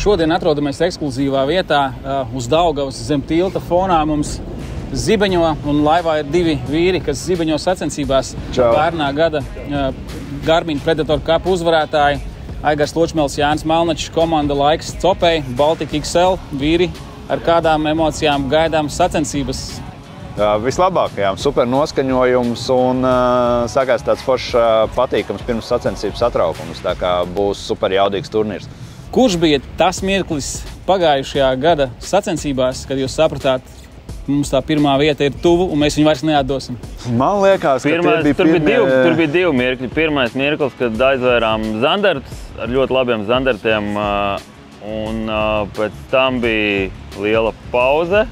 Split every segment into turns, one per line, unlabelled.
Šodien atrodamies ekskluzīvā vietā uz Daugavas zem tilta fonā. Mums zibeņo un laivā ir divi vīri, kas zibeņo sacensībās. Pērnā gada Garmin Predator Cup uzvarētāji Aigars Ločmēls, Jānis Melnačs, komanda Laiks Copei, Baltic XL vīri. Ar kādām emocijām gaidām sacensības?
Vislabākajām, super noskaņojums un sākās tāds foršs patīkams pirms sacensību satraukums. Tā kā būs super jaudīgs turnīrs.
Kurš bija tas mirklis pagājušajā gada sacensībās, kad jūs sapratāt, mums tā pirmā vieta ir tuvu un mēs viņu vairs neatdosim?
Man liekas, ka
tur bija divi mirkļi. Pirmais mirklis, kad aizvērām zandartus ar ļoti labiem zandartiem, un pēc tam bija liela pauze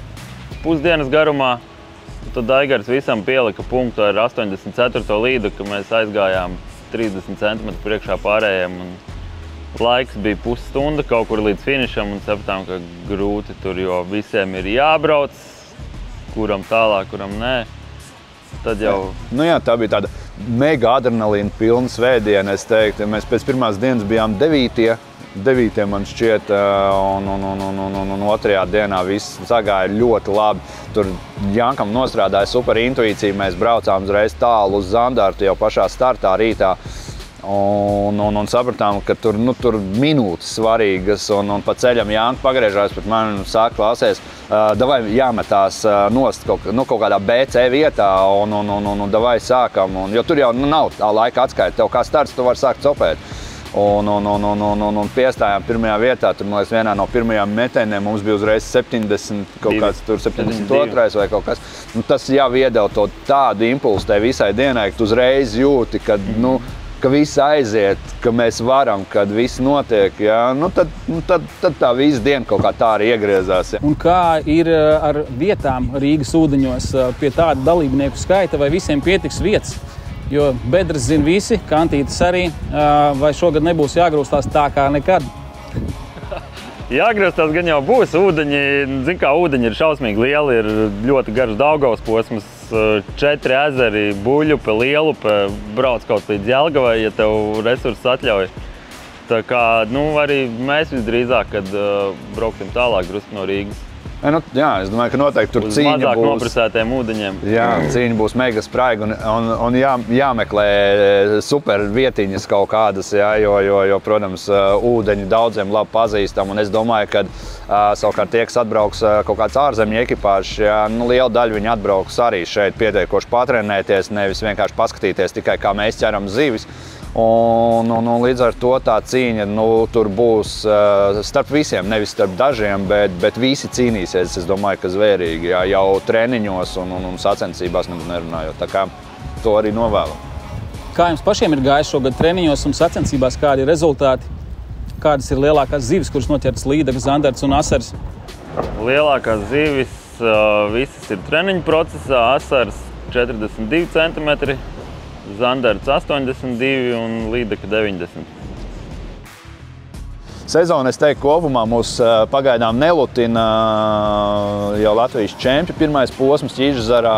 pusdienas garumā. Tad Aigars visam pielika punktu ar 84. līdu, ka mēs aizgājām 30 cm priekšā pārējiem. Laiks bija pusstunda kaut kur līdz finišam un sapratām, ka grūti tur, jo visiem ir jābrauc, kuram tālāk, kuram nē. Tad jau...
Tā bija tāda mega adrenalīna pilna svētdiena, es teiktu. Mēs pēc pirmās dienas bijām 9. Man šķiet, un otrajā dienā viss sagāja ļoti labi. Tur Jankam nostrādāja super intuīcija, mēs braucām uzreiz tālu uz Zandartu jau pašā startā rītā. Un sapratām, ka tur minūtes svarīgas, un pa ceļam Janka pagriežās pret mani un saka, klausies, davai jāmetās nost kaut kādā BC vietā, un davai sākam, jo tur jau nav tā laika atskaita, tev kā starts, tu vari sākt copēt. Un piestājām pirmajā vietā, tur, man liekas, vienā no pirmajām metieniem mums bija uzreiz 70, kaut kāds tur 72. vai kaut kas. Tas jau iedeva to tādu impulsu tai visai dienai, ka tu uzreiz jūti, ka viss aiziet, ka mēs varam, kad viss notiek, ja? Tad tā visa diena kaut kā tā arī iegriezās. Ja?
Un kā ir ar vietām Rīgas ūdeņos pie tāda dalībnieku skaita, vai visiem pietiks vietas? Jo bedres zina visi, kantītes arī, vai šogad nebūs jāgrūstās tā kā nekad?
Jāgrūstās gan jau būs. Ūdeņi, kā ūdeņi ir šausmīgi lieli, ir ļoti garš Daugavas posms, 4 ezeri, Buļupe, Lielupe, brauc kaut līdz Jelgavai, ja tev resursus atļauj. Tā kā, arī mēs visdrīzāk, kad brauksim tālāk drusku no Rīgas.
Es domāju, ka noteikti tur cīņa būs.
Uz mazāk noprasētiem ūdeņiem.
Jā, cīņa būs mega spraiga un jāmeklē super vietiņas kaut kādas, jo, protams, ūdeņi daudziem labi pazīstam. Un es domāju, ka savukārt tie, kas atbrauks kaut kāds ārzemju ekipāžs, liela daļa viņi atbrauks arī šeit pietiekoši patrenēties, nevis vienkārši paskatīties tikai, kā mēs ķeram zivis. Un līdz ar to tā cīņa tur būs starp visiem, nevis starp dažiem, bet visi cīnīsies, es domāju, ka zvērīgi, jau treniņos un sacensībās nerunājot. Tā kā to arī novēlu.
Kā jums pašiem ir gājis šogad treniņos un sacensībās, kādi ir rezultāti? Kādas ir lielākās zivis, kuras noķertas līdaka, zandarts un asars?
Lielākās zivis visas ir treniņu procesā, asars 42 cm. Zandarts 82 un līdaka 90.
Sezona, es teiktu, kopumā mūs pagaidām nelutina jau Latvijas čempi. Pirmais posms Ķižzarā,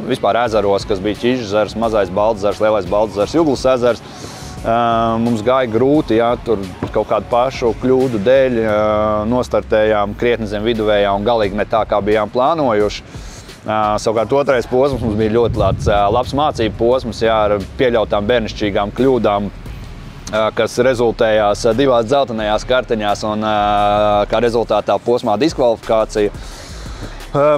vispār ezeros, kas bija Ķižzars, mazais Baltzars, lielais Baltzars, Juglas ezers. Mums gāja grūti, tur kaut kādu pašu kļūdu dēļ nostartējām krietni zem viduvējā un galīgi ne tā, kā bijām plānojuši. Savukārt otrais posms mums bija ļoti labs mācību posms, ar pieļautām bērnišķīgām kļūdām, kas rezultējās 2 dzeltenajās karteņās un kā rezultātā posmā diskvalifikācija.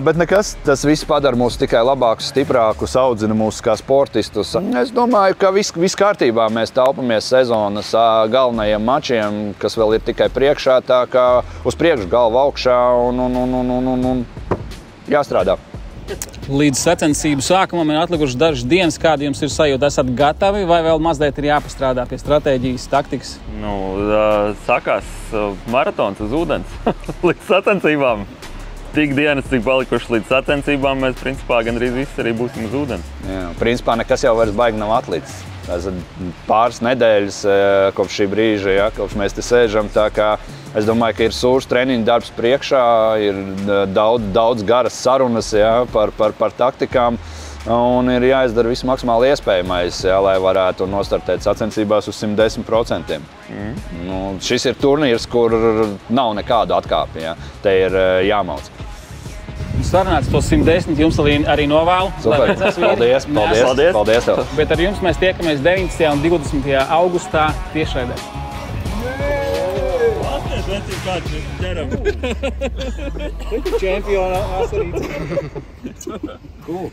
Bet nekas, tas viss padara mūs tikai labākus, stiprākus, audzina mūs kā sportistus. Es domāju, ka viss kārtībā, mēs taupamies sezonas galvenajiem mačiem, kas vēl ir tikai priekšā, tā kā uz priekšu galva augšā un jāstrādā.
Līdz sacensību sākumam ir atlikušas dažas dienas, kāda jums ir sajūta? Esat gatavi vai vēl mazliet ir jāpastrādā pie stratēģijas, taktikas?
Sākās maratons uz ūdens līdz sacensībām. Tik dienas, cik palikušas līdz sacensībām, mēs principā gandrīz viss arī būsim uz ūdens.
Jā, principā nekas jau vairs baigi nav atlicis. Pāris nedēļas kopš šī brīža, kopš mēs te sēžam, tā kā es domāju, ka ir sūrs treniņu darbs priekšā, ir daudz garas sarunas par taktikām. Un ir jāizdara viss maksimāli iespējamais, jā, lai varētu nostartēt sacensībās uz 110%. Nu, šis ir turnīrs, kur nav nekādu atkāpi. Jā. Te ir jāmauc.
Sarunāts to 110 jums arī novēlu.
Super. Paldies tev.
Bet ar jums mēs tiekamies 19. un 20. augustā tiešraidē.
Vecīt kāds mēs ķeram.
Čempiona asarīts. Cool.